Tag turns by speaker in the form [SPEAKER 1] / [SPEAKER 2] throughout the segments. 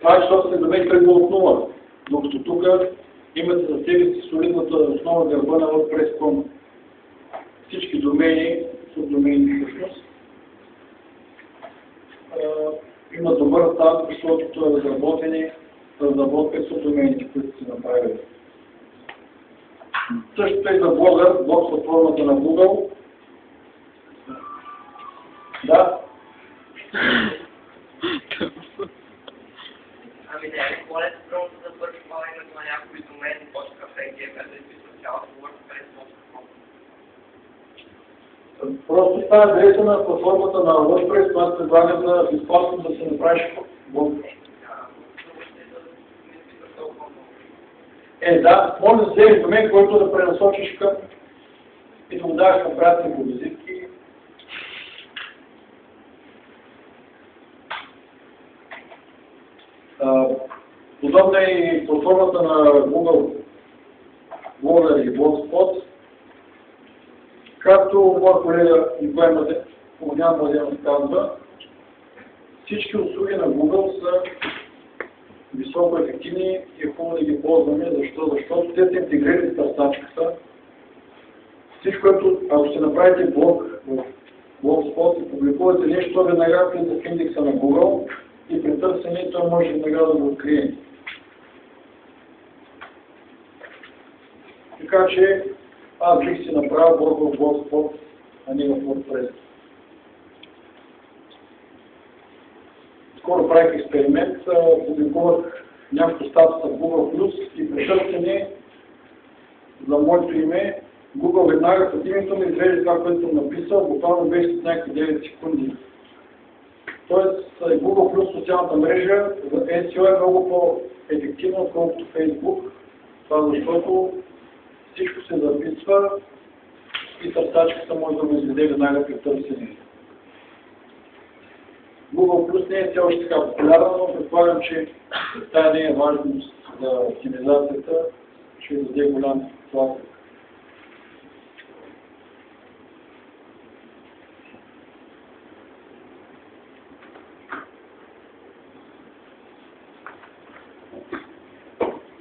[SPEAKER 1] Това е, защото се домен тръгва от нула. Докато тук имате за себе си солидната основа гърба на WordPress.com. Всички домени са домени всъщност. Има добър старт, защото това е разработка са домените, които са направили. Същото е за блога, блог платформата на Google. Да.
[SPEAKER 2] Ами да е по-лесно да завършва името на някой домен, .fg, без да изписва цялата WordPress.com.
[SPEAKER 1] Просто става адреса на платформата на WordPress, която предлага за безплатно да се направиш блог. Да, може да вземеш домен, който да пренасочиш към и да го даваш към пратни по визитки. Подобна е и платформата на Google Blogger и Blogspot. Както моя колега Огнян Младенов казва, всички услуги на Google са високо ефективни и е хубаво да ги ползваме. Защо? Защото те са интегрирани с търсачката. Всичко, което, ако ще направите блог в Blogspot и публикувате нещо, то веднага влиза в индекса на Google и при търсене той може веднага да го открие. Така че аз бих си направил блог в Blogspot, а не в WordPress. Скоро правих експеримент, публикувах някакво статуса в Google+, и при търсене за моето име, Google веднага под името ми извежда това, което съм написал, буквално беше с някакви 9 секунди. Тоест Google+, социалната мрежа за SEO е много по-ефективно, отколкото Facebook. Това защото всичко се записва и търсачката може да го изведе веднага при търсене. Google Plus не е все още така популярна, но предполагам, че тая не е важност за оптимизацията, ще даде голям тласък.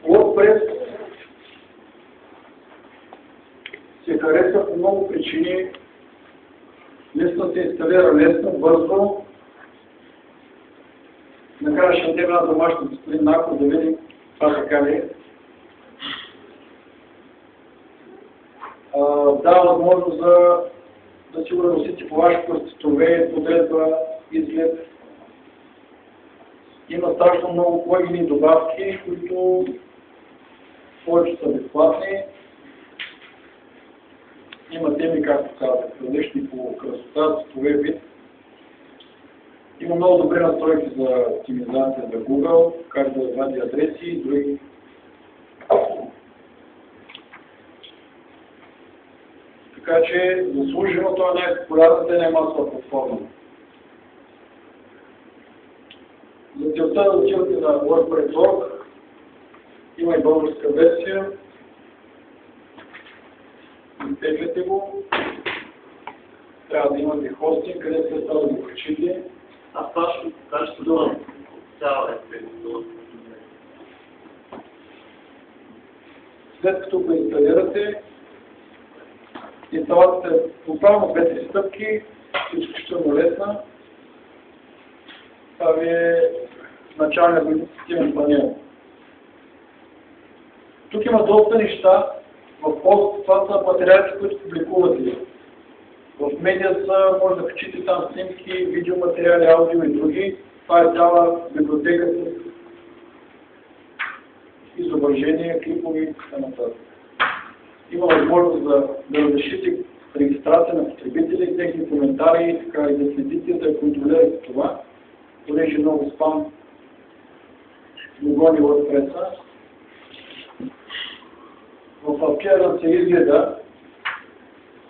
[SPEAKER 1] WordPress се харесва по много причини. Лесно се инсталира, лесно, бързо. Накрая ще дадем една домашна господин Наков да видим това така ли е. Дава възможност да си го носите по ваше пръститове, подредба, изглед. Има страшно много плагини добавки, които повече са безплатни. Има теми, както казах, различни по красота, цветове, вид. Има много добри настройки за оптимизация за Google, как да вади адреси и други. Така че заслужено това е най-популярната и най-масова платформа. За целта да отивате на WordPress.org, има и българска версия. Изтегляте го. Трябва да имате хостинг, където се става да го качите.
[SPEAKER 3] Аз това ще покажа това цяла ефективност.
[SPEAKER 1] След като го инсталирате, инсталацията е буквално 2-3 стъпки, изключително лесна. Това ви е началният административен панел. Тук има доста неща. В пост това са материалите, които публикувате. В медиаса може да качите там снимки, видеоматериали, аудио и други. Това е цяла библиотека с изображения, клипови и така нататък. Има възможност да разрешите регистрация на потребители, техни коментари и така, и да следите, да контролирате това, понеже много спам гони WordPress-а. В Appearance се изгледа,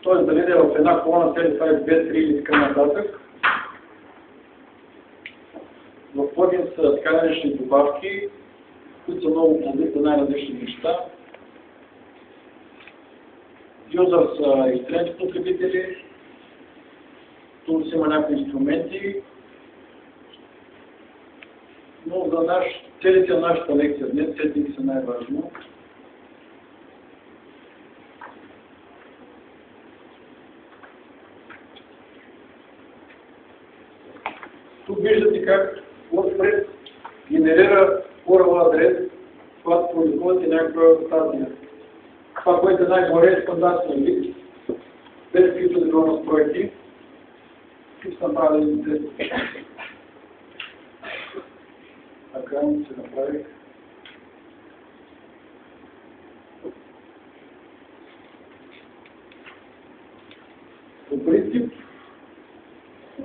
[SPEAKER 1] т.е. дали да е в една колона цели 2, 3 или така нататък. В плагин са така наречени добавки, които са много плодите, най-различни неща. Юзър са изтрените потребители, тук има някакви инструменти. но за целите на нашата лекция днес сетинги са най-важно. Тук виждате как WordPress генерира URL адрес, когато публикувате някаква статия. Това, което е най-горе е стандартен вид, без каквито да било настройки. Тук са направили тест. Така, се направих. По принцип,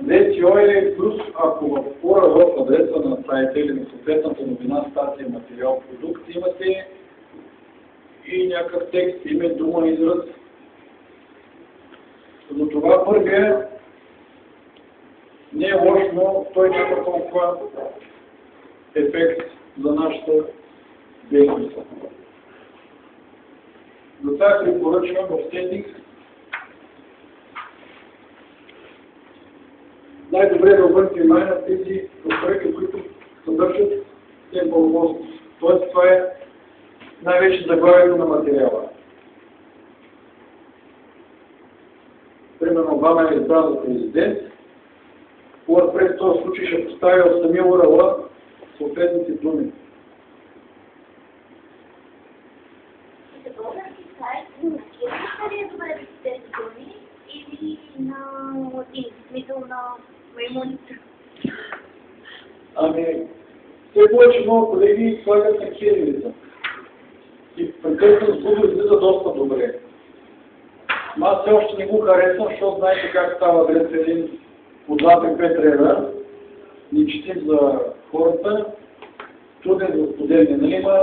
[SPEAKER 1] SEO е плюс, ако в URL адреса на сайта или на съответната новина, статия, материал, продукт имате и някакъв текст, име, дума, израз. За това първия не е лош, но той няма толкова ефект за нашата дейност. Затова препоръчвам в Settings най-добре да обърнете внимание на тези настройки, които съдържат Simple Post. Тоест това е най-вече заглавието на материала. Примерно Обама е избран за президент. WordPress в този случай ще поставя в самия URL съответните думи.
[SPEAKER 4] За български сайт на кирилица ли е добре да са тези думи или на латин, смисъл на маймуните?
[SPEAKER 1] Ами, все повече много колеги слагат на кирилица. И прекъснато с Google излиза доста добре. Аз все още не го харесвам, защото знаете как става адрес един познатък Петрева. Ни четим за хората. Труден за споделяне. Нали има,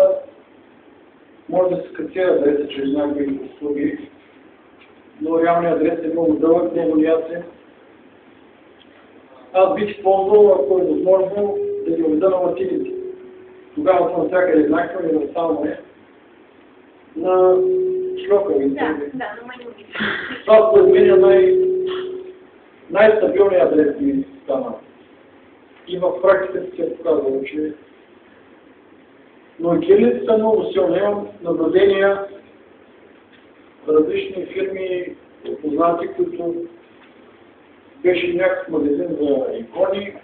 [SPEAKER 1] може да се скачира адреса чрез някакви услуги, но реалният адрес е много дълъг, много неясен. Аз бих използвал, ако е възможно, да ги уведа на латиница. Тогава съм всякъде еднакво, универсално е. На шлокови.
[SPEAKER 4] Да, на маймуните.
[SPEAKER 1] Това според мен е най-стабилният адрес ми стана. И в практиката се е показало, че... Но и кирилицата е много силна. Имам наблюдения за различни фирми, познати, които беше някакъв магазин за икони.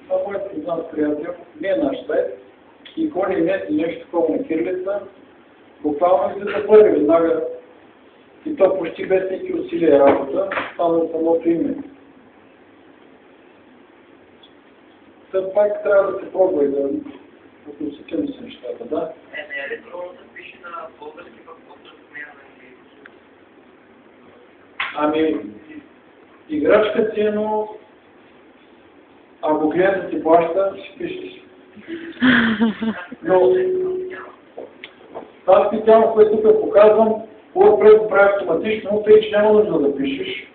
[SPEAKER 1] Това моят познат приятел, не е наш сайт. Икони и нещо такова на кирилица. Буквално излиза първи веднага. И то почти без никакви усилия работа, само самото име. Все пак трябва да се пробва и да относително са нещата, да?
[SPEAKER 2] Не е ли трудно да пише на български в по-труднее на английски?
[SPEAKER 1] Ами, играчка си е, но ако клиентът ти плаща, ще пишеш. Но това специално, което тук показвам, WordPress го прави автоматично, тъй че няма нужда да пишеш.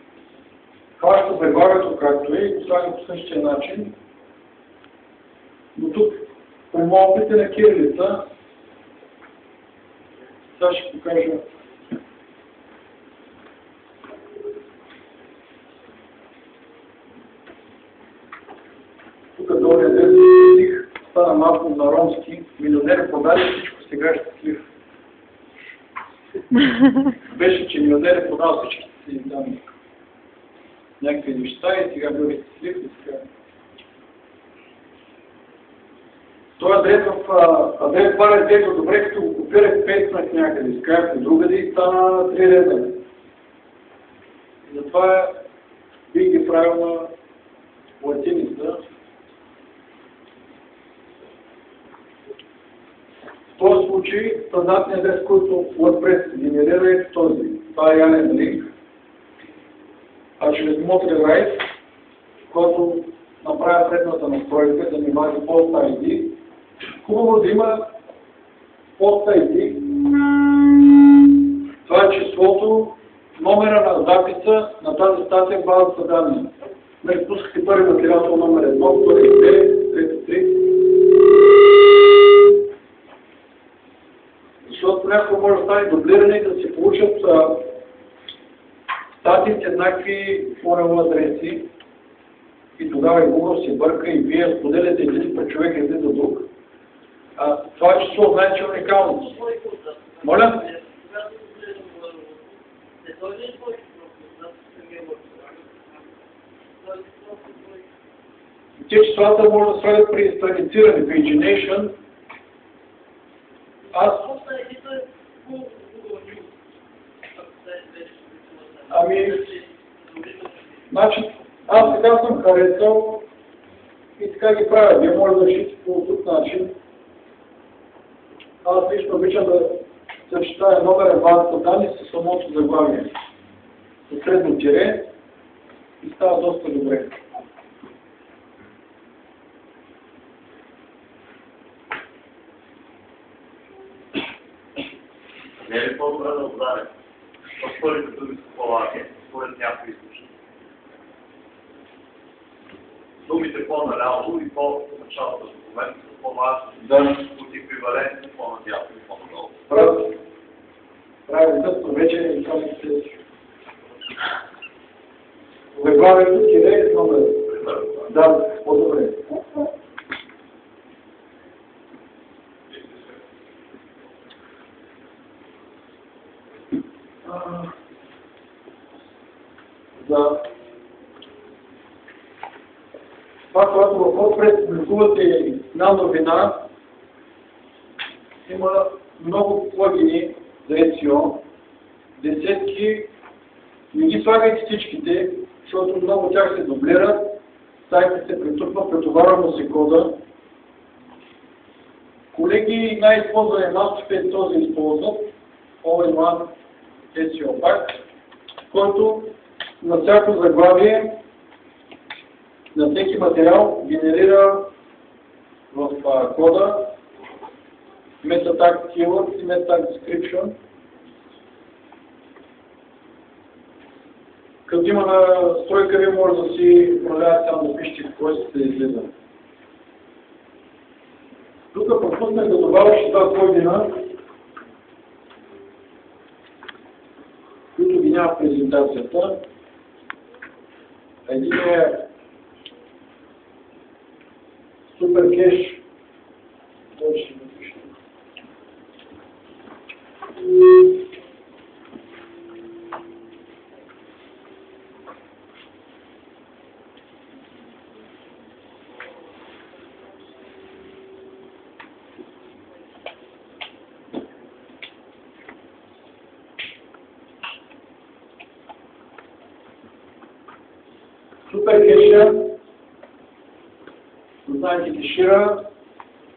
[SPEAKER 1] Хваща заглавието както е и го слага по същия начин. Но тук, при молбите на кирилица, сега ще покажа. Тук долу стих стана малко на ромски. Милионер продаде всичко, сега е щастлив. Беше, че милионер е продал всичките си там някакви неща и сега бил щастлив и сега. Той адрес в адрес бар е взето добре, като го копирах, песнах някъде, скайп от другаде и стана 3 реда. Затова бих ги правил на латиница. В този случай стандартният адрес, който WordPress генерира е този. Това е реален линк. А чрез MotriWrite, който направя предната настройка, да ми вади Post ID, хубаво да има Post ID. Това е числото, номера на записа на тази статия в базата данни. Нали, пускате първи материал номер 1, втори 2, трети 3. Защото понякога може да стане дублиране и да се получат статии с еднакви URL адреси и тогава и Google се бърка и вие споделяте един път човек излиза друг. Това число значи уникално. Моля? Те числата може да слагат при традициране, pagination. Значи, аз сега съм харесал и така ги правя. Вие може да решите по друг начин. Аз лично обичам да съчетая номера базата данни с самото заглавие. С средно тире и става доста добре.
[SPEAKER 3] Не е ли по-добре да ударя? По-първите думи са по-лаки, според някои източници. Думите по-наляво и по-началото на документа са по-важни от еквивалентни по-надясно и по-надолу.
[SPEAKER 1] Прави късно вече и това се... Заглавието тире номер. Да, по-добре. За това, когато в WordPress публикувате една новина, има много плагини за SEO, десетки, не ги слагайте всичките, защото много от тях се дублират, сайтът се претупва, претоварва се кода. Колеги, най-използване мастофе този използват All-in-One SEO Pack, който на всяко заглавие, на всеки материал генерира в кода meta tag keyword и meta tag description. Като има настройка, вие може да си управлявате само да пишете какво ще се излиза. Тук пропуснах да добавя два плъгина, които ги няма в презентацията. Един е SuperCache. Той ще напише. SuperCache, знаете, кешира,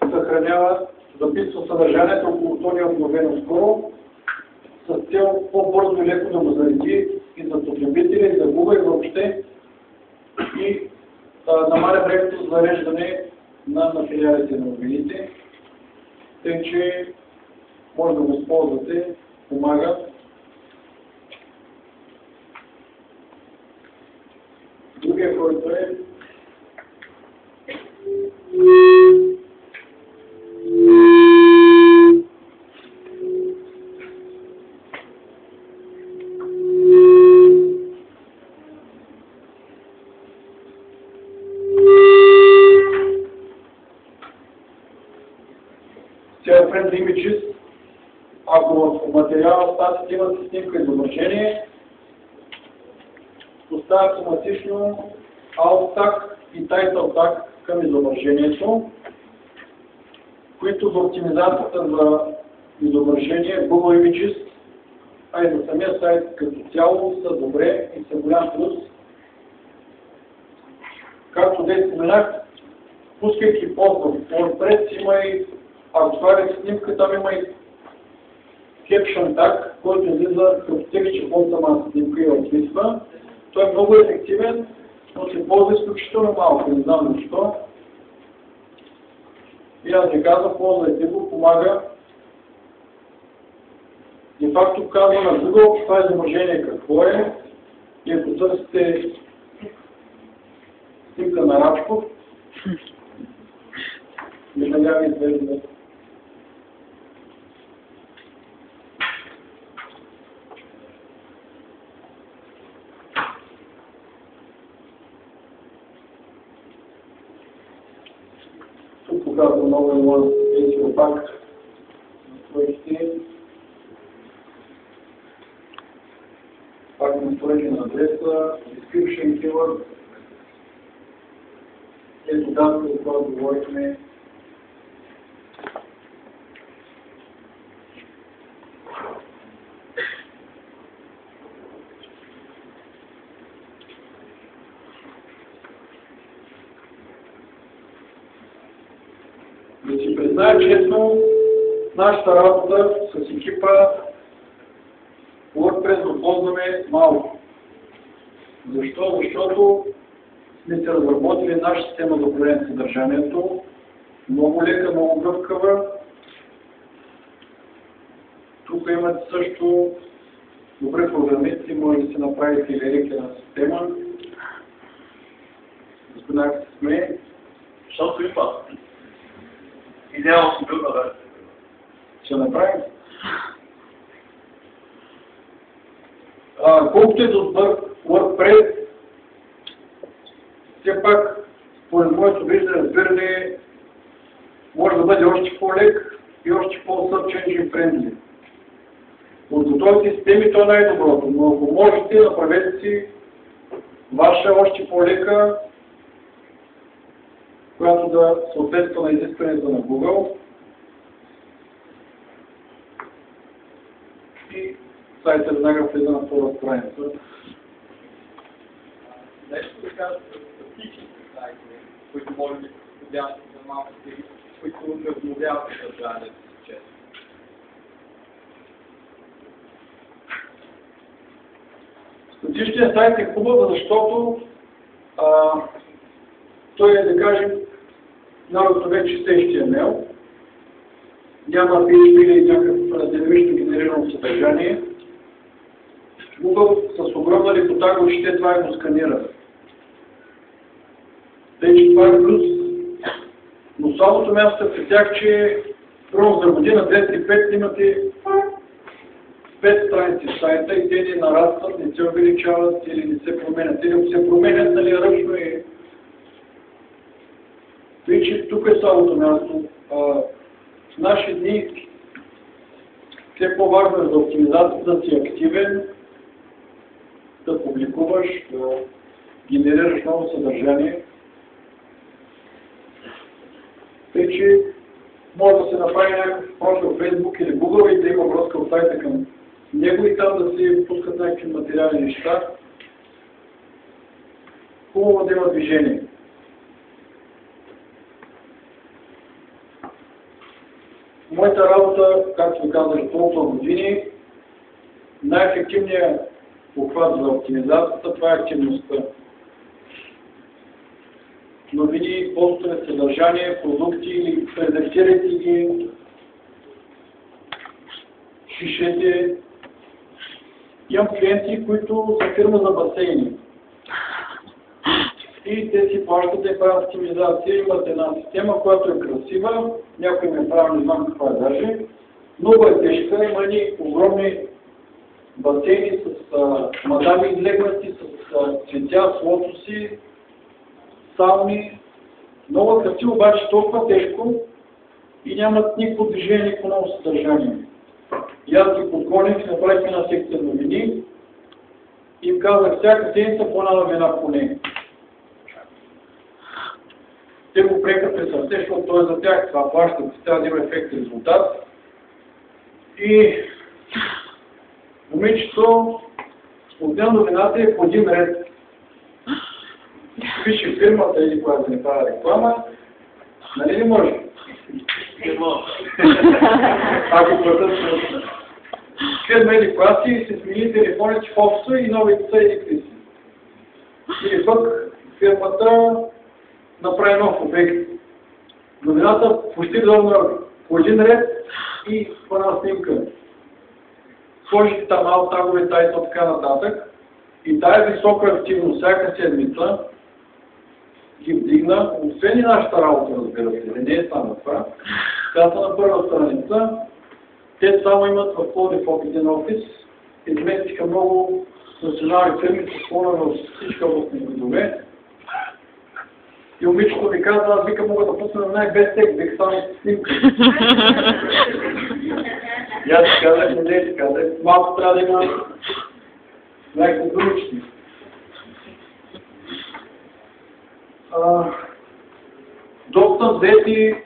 [SPEAKER 1] съхранява, записва съдържанието, около то не е обновено скоро, с цел по-бързо и леко да му зареди и за потребители, и за Google, и въобще, и да намаля времето за зареждане на филиалите на новините, тъй че може да го използвате, помага. Другия, който е Friendly Images. Ако в материала статите имате снимка изображение, поставя автоматично Alt Tag и Title Tag към изображението, които за оптимизацията за изображение Google Images, а и за самия сайт като цяло са добре и са голям плюс. Както днес споменах, пускайки пост в WordPress, има и, ако слагате снимка, там има и Caption Tag, който излиза като текст, че под самата снимка и отписва. Той е много ефективен, но се ползва изключително малко, не знам защо. И аз ви казвам, ползвайте го, помага. De facto казва на Google това изображение какво е, и ако търсите снимка на Рачков, веднага ви изглежда. Тук показвам много едно SEO пак на настройките. Пак настройки на адреса, description keyword. Ето дата, за това говорихме. Да си призная честно, нашата работа с екипа WordPress го ползваме малко. Защо? Защото сме се разработили наша система за управление на съдържанието. Много лека, много гъвкава. Тук имате също добри програмисти, може да си направите и лирикена система. Господин Акс се смее.
[SPEAKER 3] Защото има. Идеално си бил на версия.
[SPEAKER 1] Ще направим. Колкото е добър WordPress, все пак, според моето виждане, разбиране, може да бъде още по-лек и още по-search engine friendly. От готовите системи то е най-доброто, но ако можете, направете си ваша още по-лека, която да съответства на изискването на Google. И сайта веднага влиза на втора страница.
[SPEAKER 5] Нещо да кажа за статичните сайтове, които може да се подходящи за малко стили, които не обновяват съдържанието си често.
[SPEAKER 1] Статичният сайт е хубав, защото той е, да кажем, народното вече с HTML, няма PHP или някакъв динамично генерирано съдържание. Google с огромна лекота го чете това и го сканира. Тъй, че това е плюс. Но слабото място е при тях, че първо за година 205 имате 5 страници в сайта и те не нарастват, не се увеличават или не се променят. Или ако се променят, нали ръчно и... Тъй, че тук е слабото място. В наши дни все по-важно е за оптимизацията да си активен, да публикуваш, да генерираш ново съдържание. Тъй, че може да се направи някакъв профил в Facebook или Google и да има връзка от сайта към него и там да си пускат някакви материални неща. Хубаво да има движение. Моята работа, както ви казах, толкова години, най-ефективният обхват за оптимизацията, това е активността. Новини, постове, съдържание, продукти, редактирайте ги, пишете. Имам клиенти, които са фирма за басейни. И те си плащат да правят оптимизация. Имат една система, която е красива, някой ме прави, не знам каква е даже. Много е тежка, има едни огромни басейни с мадами излегнати, с цветя, с лотоси, сауни. Много красиво, обаче толкова тежко и нямат никакво движение, никакво ново съдържание. И аз ги подгоних, направих една секция новини и им казах всяка седмица по една новина поне. Те го приеха при сърце, защото той е за тях, това плащат, трябва да има ефект и резултат. И момичето от ден новината е по един ред. Пише фирмата или която не прави реклама, нали не може?
[SPEAKER 3] Не може.
[SPEAKER 1] Ако платят фирма или класи, се смени телефоните в офиса и новите са или криси. Или пък фирмата направи нов обект. Новината почти дълна по един ред и по една снимка. Сложите там малко тагове, тайта, така нататък. И тая висока активност всяка седмица ги вдигна, освен и нашата работа, разбира се, не е само това. Тя са на първа страница. Те само имат в Пловдив един офис, изместиха много национални фирми, с хора в всички областни градове. И момичето ми каза, аз вика мога да пусна най-без текст, вика само снимка. И аз си казах, не си казах, малко трябва да има някакви думички. Доста взети,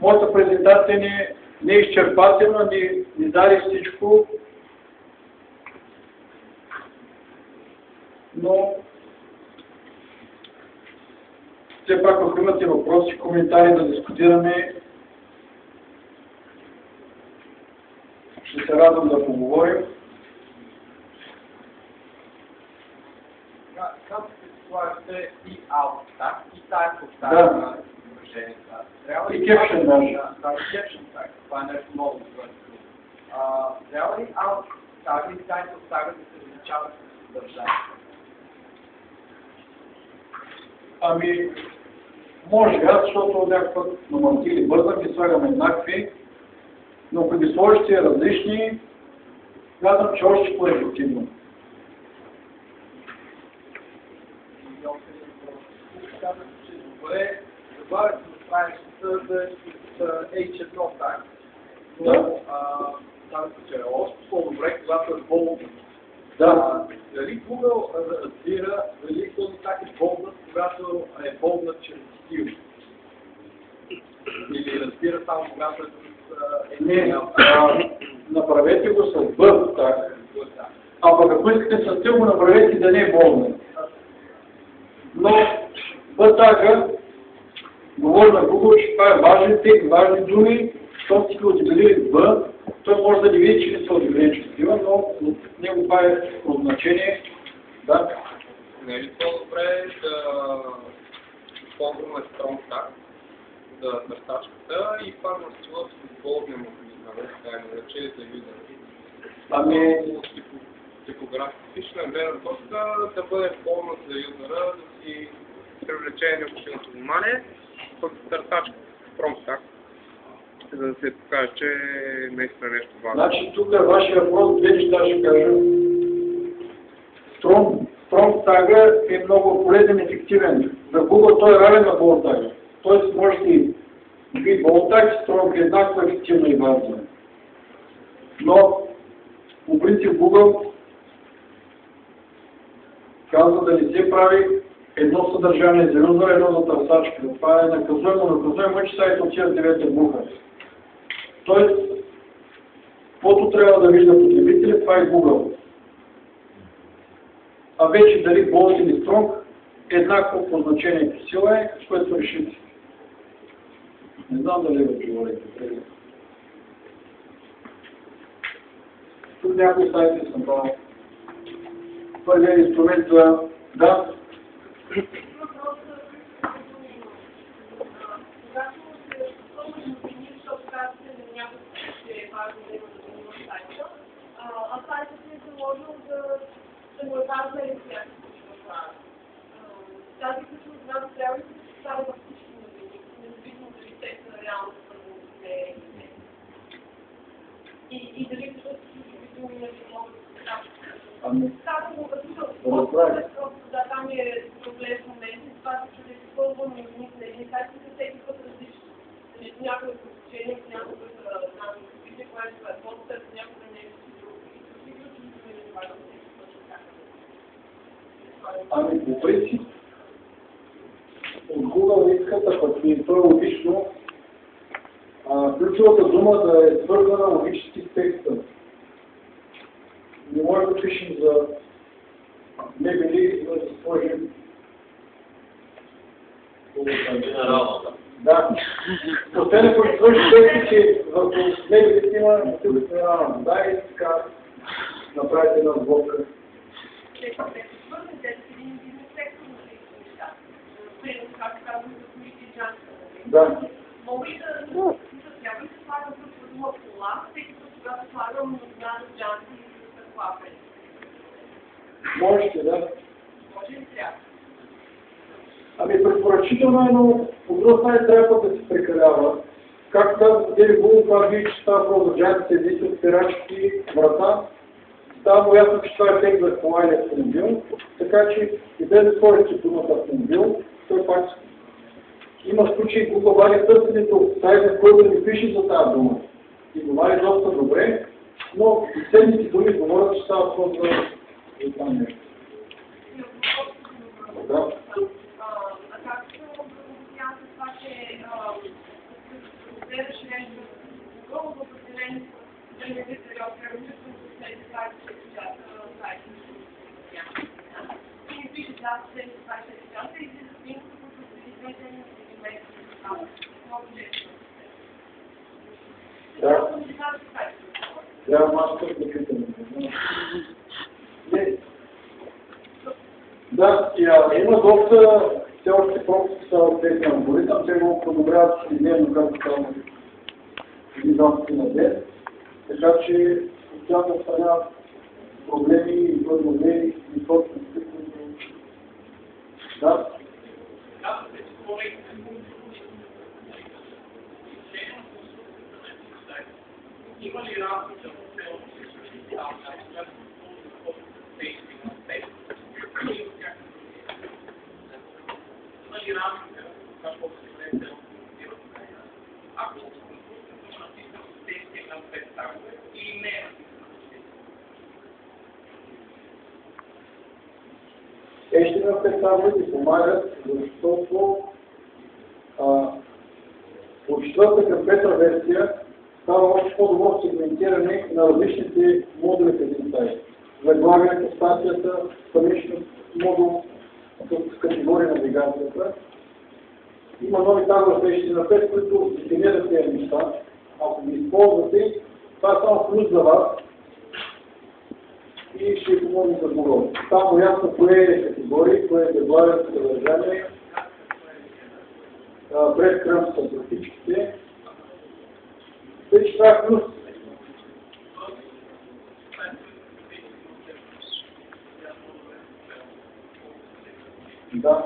[SPEAKER 1] моята презентация не е изчерпателна, ни даде всичко, но все пак, ако имате въпроси, коментари да дискутираме, ще се радвам да поговорим.
[SPEAKER 5] Това е и аут, так? И тая повтаря на изображението.
[SPEAKER 1] И кепшен даже.
[SPEAKER 5] Да, и кепшен, так. Това е нещо много добре. Трябва ли аут тага и тая повтаря да се различават с съдържанието?
[SPEAKER 1] Ами, може аз, защото някакъв на мантили бързам и слагам еднакви, но ако ги сложите различни, казвам, че още по-ефективно.
[SPEAKER 5] Казах, че добре, добавят се да правиш с H1 так. Но, казах, че е още по-добре, когато е болно.
[SPEAKER 1] Да.
[SPEAKER 5] Дали Google разбира, дали този так е болнат, когато е болнат чрез стил? Или разбира само когато е с
[SPEAKER 1] Не, направете го с бър, так. А пък ако искате с стил, го направете да не е болно. Но бътага, говоря на Google, че това е важен текст, важни думи, щом сте ги отделили Б, той може да не види, че не са отделени че такива, но от него това е от значение. Да.
[SPEAKER 6] Не е ли по-добре да използваме Strong Tag за въртачката и пак на стила с болния механизъм, така иначе за юзера?
[SPEAKER 1] Ами...
[SPEAKER 6] Типографична гледна точка да бъде болна за юзера, да си привлече необходимото внимание, пък въртачка Strong Tag, за да се покаже, че наистина нещо важно.
[SPEAKER 1] Значи тук е вашия въпрос, две неща ще кажа. Strong Tag е много полезен и ефективен. За Google той е равен на Bold Tag. Тоест може да и Bold Tag, Strong е еднакво ефективно и важно. Но по принцип Google казва да не се прави едно съдържание за юзера, едно за търсачка. Това е наказуемо, че сайт от 9 буха. Тоест, каквото трябва да вижда потребителя, това е Google. А вече дали Bold или Strong, еднакво по значението сила е, с което решите. Не знам дали да говорите преди. Тук някои сайти съм правил. Първият инструмент за... Да.
[SPEAKER 7] А сайтът ми е заложил да го е важна рефлексия. Тази ключова знак трябва да се съставя във всички новини, независимо дали те са реално свързани с не. И дали всички новини не могат да се ставят. Да, там е проблем в момента, това се чуде изпълва новини на един сайт, и всеки път различни. Някои са обучения, някои са знания, което е по-търс, някои не е
[SPEAKER 1] Ами по принцип, от Google искат, а и то е логично, ключовата дума да е свързана логически с текста. Не може да пишем за мебели, да се сложим
[SPEAKER 3] Генералната.
[SPEAKER 1] Да. Освен ако ще сложи тексти, че върху мебелите има генерална. Да, и така направите една сборка. Да.
[SPEAKER 7] Мога и да трябва да слагам ключова дума кола, тъй като когато слагам на джанти и с клапен.
[SPEAKER 1] Можете, да.
[SPEAKER 7] Може и трябва.
[SPEAKER 1] Ами препоръчително е, но от друга страна трябва да се прекалява. Както казват тези Google, това вие, че става просто за джанти, се висят спирачки, врата. Става му ясно, че това е текст за кола или автомобил, така че и без да сложите думата автомобил, той пак Има случаи, Google вади търсенето в сайта, в който ни пише за тази дума. И го вади доста добре, но и седмите думи говорят, че става просто за това нещо. Да.
[SPEAKER 7] А как се образовя с това, че гледаш нещо в Google, в определен времеви период, превъзможно с тези сайти, и ми пише да, тези 24 часа и излиза снимка, които са известен и месец. Много често.
[SPEAKER 1] Да. Трябва малко да питаме. Да, има доста все още пропуски в тези алгоритъм, те го подобряват ежедневно, както само един на ден, така че тя отстраняват проблеми и възможни и собствени. Да.
[SPEAKER 2] Има ли разлика в целостта действие на теб? Има ли разлика какво се прави ако съм написал действие на 5 тагове или не?
[SPEAKER 1] Ще на представители помагат, защото от 4-та към 5-та версия става още по-добро сегментиране на различните модули в един сайт. Заглавието, статията, страничност, модул, с категория навигацията. Има нови тагове на 5, които дефинират тези неща. Ако ги използвате, това е само плюс за вас и ще ви помогне за Google. Там ясно кое е категории, кое е заглавието, съдържание, breadcrumbs са за всичките. Тъй, че това е плюс. Да.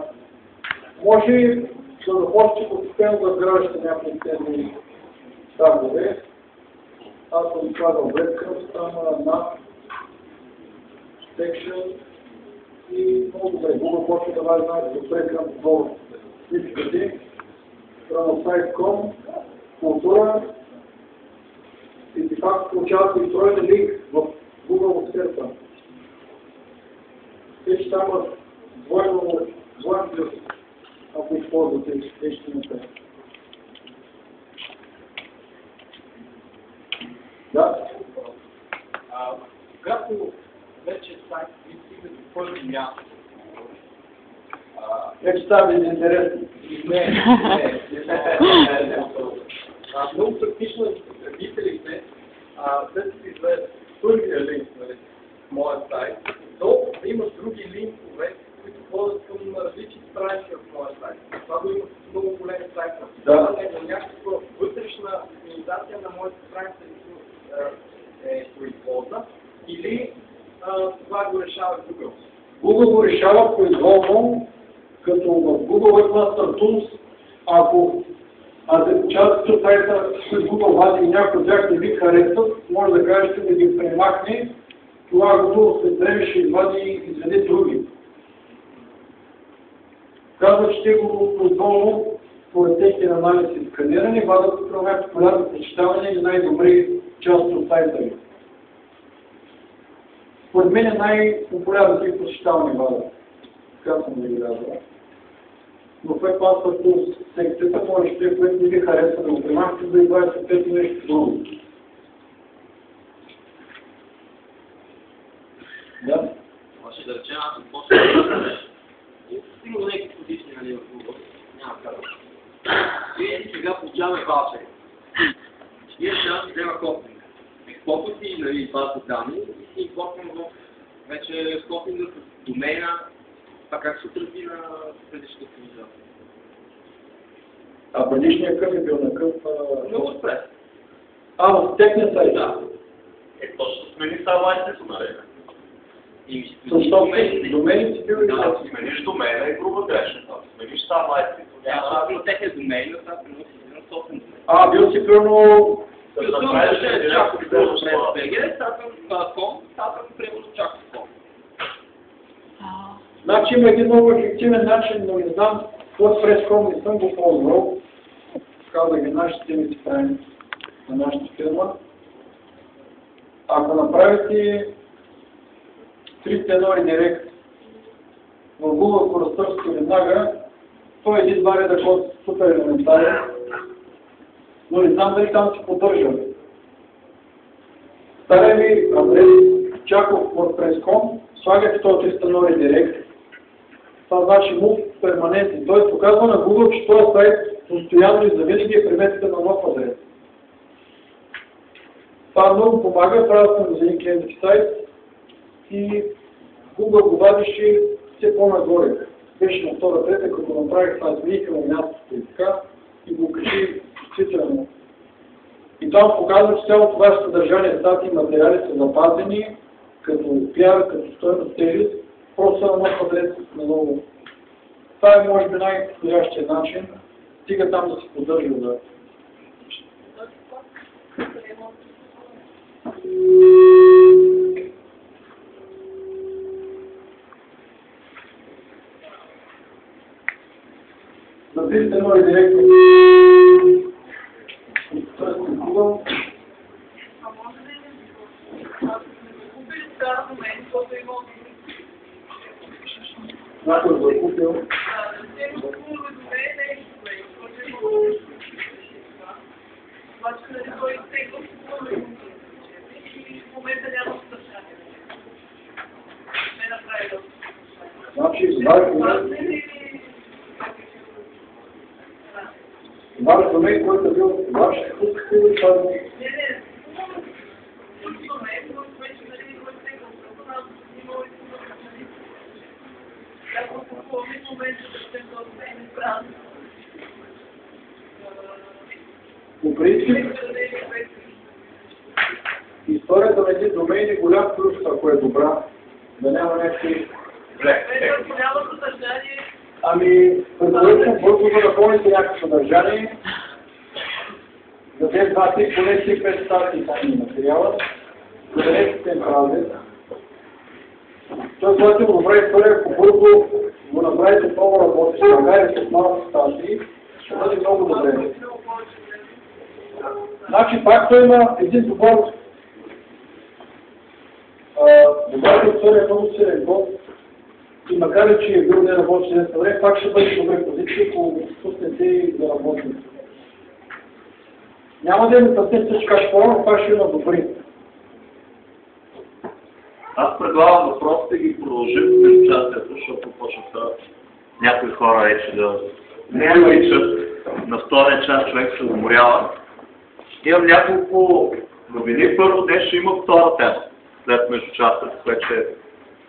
[SPEAKER 1] Може да започне постепенно да вграждате някакви тези тагове. Аз съм слагал breadcrumbs, там на section и много добре. Google почва да вади знаете за breadcrumbs долу. Всичките. Сайт.com, култура и де факто получавате и встроен линк в Google Experta. Те ще там двойно плюс, ако използвате HTML. Да?
[SPEAKER 5] Когато вече сайт ви стигне до първо място,
[SPEAKER 1] вече става интересно.
[SPEAKER 5] не. Много практично за потребителите, да се изведат първия линк в моя сайт, то да има други линкове, които ходят към различни страници в моя сайт. Това го има с много големи сайта.
[SPEAKER 1] Да.
[SPEAKER 5] Някаква вътрешна оптимизация на моята страница е производна или това го решава Google.
[SPEAKER 1] Google го решава произволно, като в Google Webmaster Tools, ако част от сайта, които Google вади и някои от тях не ви харесват, може да кажете да ги премахне, това Google след време ще изведе други. Казва, че те го произволно, според техния анализ и сканиране, вадат като най-популярно прочитаване или най-добри части от сайта ви. Според мен е най-популярното и прочитаване вадат. Така съм да ги казва. Но в Webmaster Tools секцията може да което не ви харесва да го премахте, да избавя съответно нещо друго. Да?
[SPEAKER 8] Може да речем, аз съм после стигна някакви позиции на Google, няма как. И сега получаваме ваучери. Ние трябва да взема хостинг. Експортвам си база данни и си импортвам вече хостинга с домейна, това как се отрази на предишната организация.
[SPEAKER 1] А предишният къв е бил на къв?
[SPEAKER 8] Много спрес.
[SPEAKER 1] В техния сайт?
[SPEAKER 8] Да.
[SPEAKER 3] Точно смени са лайсето, нали?
[SPEAKER 1] Домените си били?
[SPEAKER 3] Да, смениш домена и груба грешна. Смениш са лайсето.
[SPEAKER 8] Аз на техния домейн, това преноси на собствен домейн.
[SPEAKER 1] Бил си първо...
[SPEAKER 8] Като съм решен чак от BG, статъм превод чак.com.
[SPEAKER 1] Значи има един много ефективен начин, но не знам WordPress.com не съм го ползвал. Казах ги нашите теми си правим на нашата фирма. Ако направите 301 редирект в Google, ако разтърсите веднага, той е един-два реда код супер елементарен, но не знам дали там се поддържа. Стария ви адрес Чаков.WordPress.com, слагате този 301 редирект. Това значи му перманентен. Той показва на Google, че този сайт постоянно и завинаги е приметен на нов адрес. Това много помага, правя съм за един клиентски сайт и Google го вадише все по-нагоре. Беше на втора трета, като направих това, смениха му мястото и така, и го качи чувствително. И това показва, че цялото ваше съдържание, статии и материали са запазени, като пиар, като стойност тежест, просто са на нов адрес на ново. Това е може би най-подходящия начин, стига там да се поддържа да. Записате едно редиректно. Google.
[SPEAKER 7] А може ли да купили стар домен, защото има
[SPEAKER 1] Някой го е купил.
[SPEAKER 7] да има хубаво домен, не е домен, защото има обаче нали той изтегва хубаво и в момента няма съдържание. Не направи да съдържание.
[SPEAKER 1] Значи, ваш домен, който е бил ваш, пускате ли това?
[SPEAKER 7] Не, домен, но вече нали го изтегва, защото нас имало и хубаво. Ако попълни в момента да се домен и празно.
[SPEAKER 1] По принцип, историята на един домен е голям плюс, ако е добра, да няма някакви... Ами, предварително бързо да напълните някакво съдържание, за тези 2-3 поне 5 статии сами материала, да не се празят. Той, когато го направи история, ако бързо го направите много работещ, макар и с малко статии, ще бъде много добре. Значи пак той има един добър история, много силен код и макар че е бил неработен днес време, пак ще бъде добре позиция, ако го спуснете и да работим. Няма да има съвсем всичка школа, но пак ще има добри.
[SPEAKER 3] Аз предлагам въпросите ги продължим през участието, защото почнаха някои хора вече да не обичат. На втория час човек се уморява. Имам няколко новини. Първо днес ще има втора тема, след междучастието, което е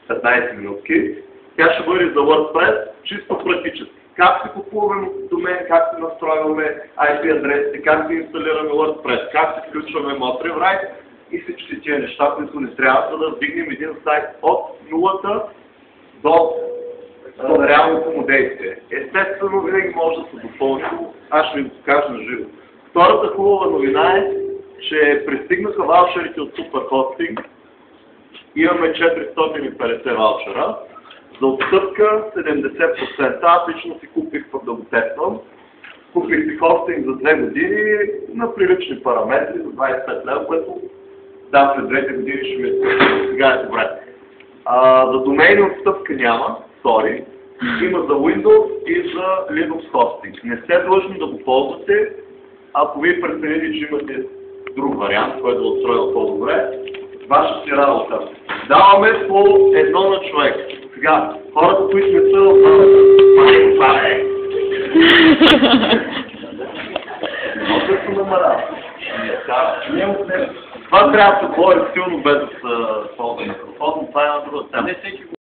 [SPEAKER 3] 15 минутки. Тя ще бъде за WordPress, чисто практически. Как се купуваме домен, как се настройваме IP адресите, как се инсталираме WordPress, как се включваме Motrewrite и всички тия неща, които не трябва, за да вдигнем един сайт от нулата до реалното му действие. Естествено, винаги може да се допълни. Аз ще ви го покажа на живо. Втората хубава новина е, че пристигнаха ваучерите от Superhosting. Имаме 450 ваучера. За отстъпка 70%. Аз лично си купих пък да го тествам. Купих си хостинг за 2 години на прилични параметри за 25 лева, което да, след 2 години ще ми е сега е добре. За домейни отстъпка няма, sorry. Има за Windows и за Linux хостинг. Не сте длъжни да го ползвате, ако вие прецените, че имате друг вариант, който да устроил по-добре. Ваша си работа. Даваме по едно на човек. Сега, хората, които не са в това е. Много се намалява. Това трябва да се говори силно без да се ползва микрофон, но това е на друга тема.